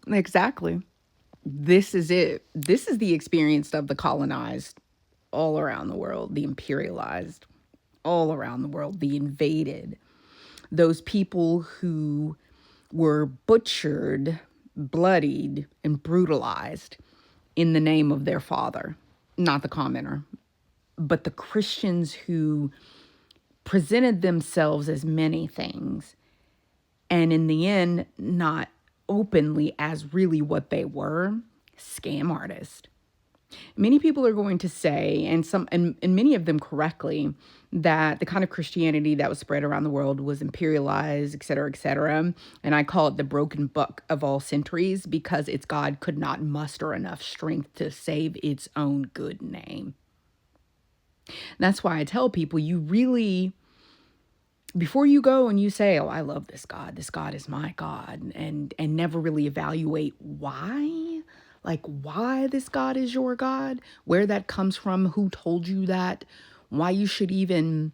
Exactly. This is it. This is the experience of the colonized all around the world, the imperialized all around the world, the invaded. Those people who were butchered, bloodied, and brutalized in the name of their father, not the commenter, but the Christians who presented themselves as many things and in the end, not openly as really what they were, scam artists. Many people are going to say, and many of them correctly, that the kind of Christianity that was spread around the world was imperialized, et cetera, et cetera. And I call it the broken buck of all centuries because its God could not muster enough strength to save its own good name. That's why I tell people you really, before you go and you say, "Oh, I love this God is my God," and never really evaluate why, like why this God is your God, where that comes from, who told you that, why you should even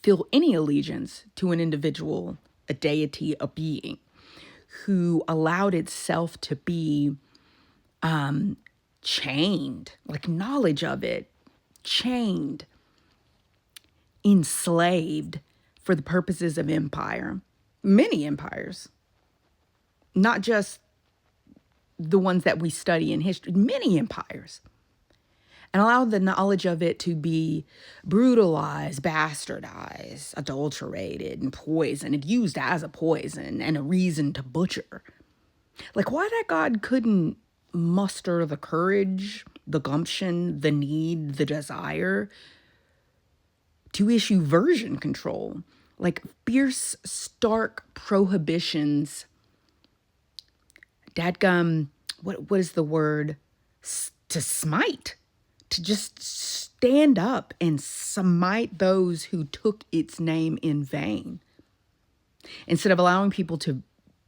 feel any allegiance to an individual, a deity, a being who allowed itself to be chained, like knowledge of it, chained, enslaved for the purposes of empire. Many empires, not just the ones that we study in history, many empires, and allow the knowledge of it to be brutalized, bastardized, adulterated, and poisoned, used as a poison and a reason to butcher. Like, why that God couldn't muster the courage, the gumption, the need, the desire to issue version control, like fierce, stark prohibitions. Dadgum, what is the word? To smite, to just stand up and smite those who took its name in vain, instead of allowing people to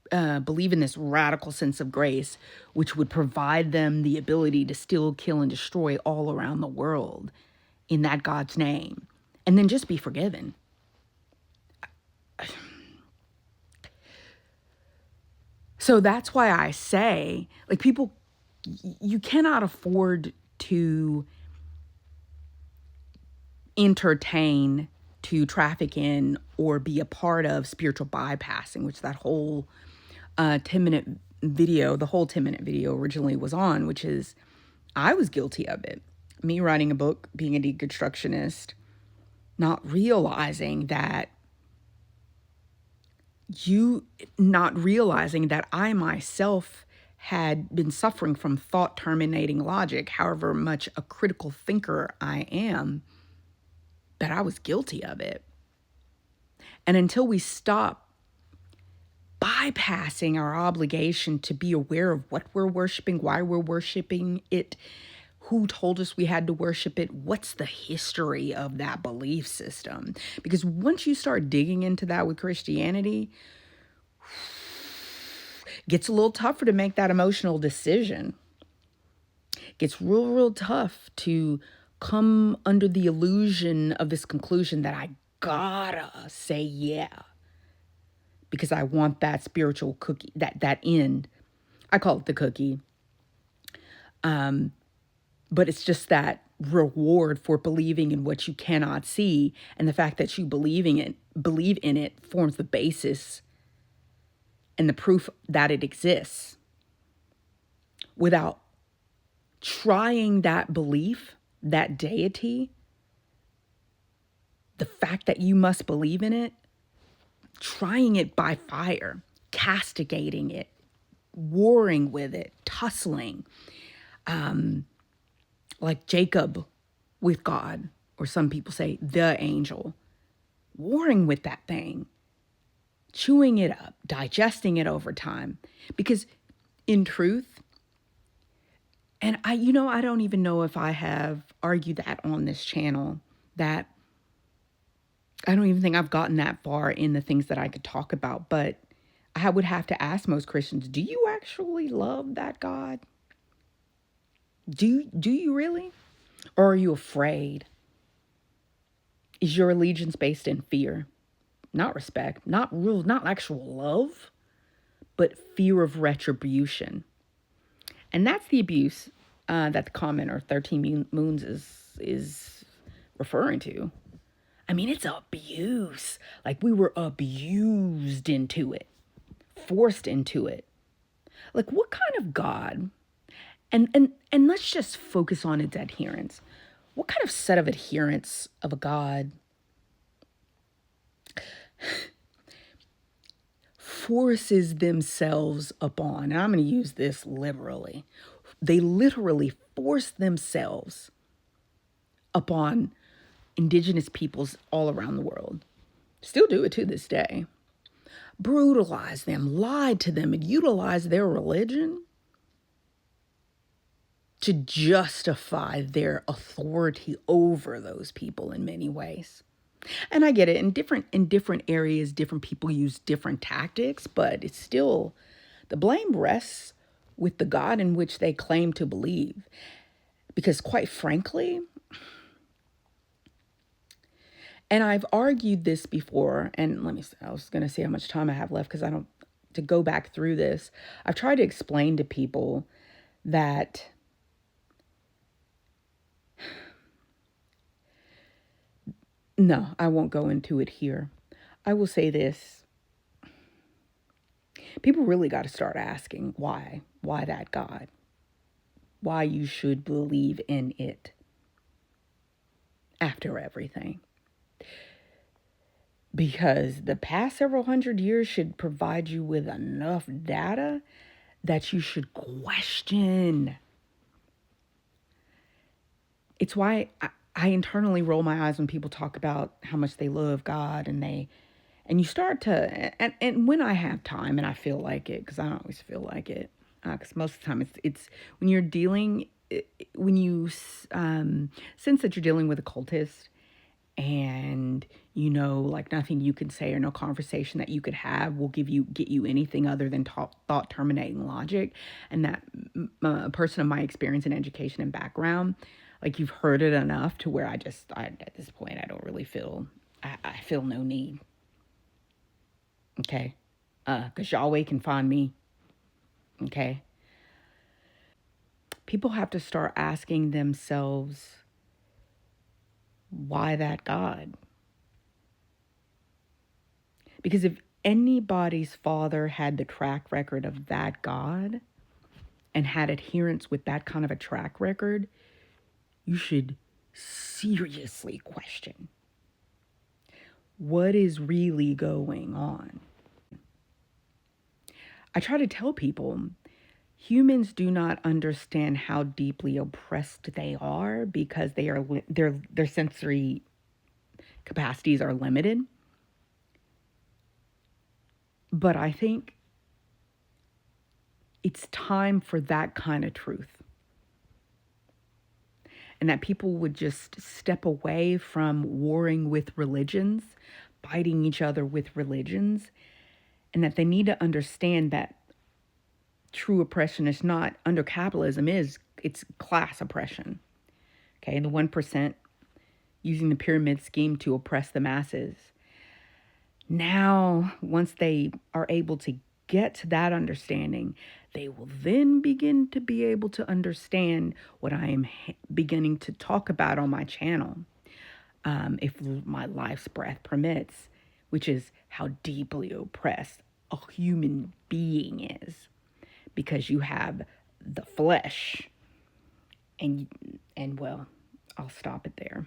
believe in this radical sense of grace, which would provide them the ability to still kill and destroy all around the world in that God's name, and then just be forgiven. So that's why I say, like, people, you cannot afford to entertain, to traffic in, or be a part of spiritual bypassing, which that whole 10-minute video, the whole 10-minute video originally was on, which is, I was guilty of it. Me writing a book, being a deconstructionist, not realizing that I myself had been suffering from thought terminating logic, however much a critical thinker I am, that I was guilty of it. And until we stop bypassing our obligation to be aware of what we're worshiping, why we're worshiping it, who told us we had to worship it, what's the history of that belief system? Because once you start digging into that with Christianity, it gets a little tougher to make that emotional decision. It gets real, real tough to come under the illusion of this conclusion that I gotta say yeah because I want that spiritual cookie, that end. I call it the cookie. But it's just that reward for believing in what you cannot see, and the fact that you believe in it forms the basis and the proof that it exists. Without trying that belief, that deity, the fact that you must believe in it, trying it by fire, castigating it, warring with it, tussling, like Jacob with God, or some people say the angel, warring with that thing, chewing it up, digesting it over time. Because in truth, and I don't even know if I have argued that on this channel, that I don't even think I've gotten that far in the things that I could talk about, but I would have to ask most Christians, do you actually love that God? Do you really? Or are you afraid? Is your allegiance based in fear? Not respect, not actual love, but fear of retribution. And that's the abuse that the commenter 13 Moons is referring to. I mean, it's abuse. Like we were abused into it, forced into it. Like what kind of God? And let's just focus on its adherents. What kind of set of adherents of a God forces themselves upon, and I'm going to use this liberally, they literally force themselves upon indigenous peoples all around the world. Still do it to this day. Brutalize them, lied to them, and utilize their religion to justify their authority over those people in many ways. And I get it, in different areas, different people use different tactics, but it's still the blame rests with the God in which they claim to believe. Because quite frankly, and I've argued this before, and I was going to see how much time I have left because I don't, to go back through this. I've tried to explain to people that no, I won't go into it here. I will say this. People really got to start asking why. Why that God? Why you should believe in it after everything. Because the past several hundred years should provide you with enough data that you should question. It's why I internally roll my eyes when people talk about how much they love God and you start to, and when I have time and I feel like it, because I don't always feel like it, because most of the time it's when you're dealing, when you sense that you're dealing with a cultist and you know like nothing you can say or no conversation that you could have will get you anything other than thought terminating logic, and that a person of my experience and education and background, like you've heard it enough to where at this point I don't really feel, I feel no need. Okay, because Yahweh can find me. Okay, people have to start asking themselves why that God. Because if anybody's father had the track record of that God and had adherence with that kind of a track record, you should seriously question what is really going on. I try to tell people humans do not understand how deeply oppressed they are because their sensory capacities are limited. But I think it's time for that kind of truth. And that people would just step away from warring with religions, fighting each other with religions, and that they need to understand that true oppression is not under capitalism, it's class oppression. Okay, the 1% using the pyramid scheme to oppress the masses. Now, once they are able to get to that understanding, they will then begin to be able to understand what I am beginning to talk about on my channel, if my life's breath permits, which is how deeply oppressed a human being is, because you have the flesh, and well, I'll stop it there.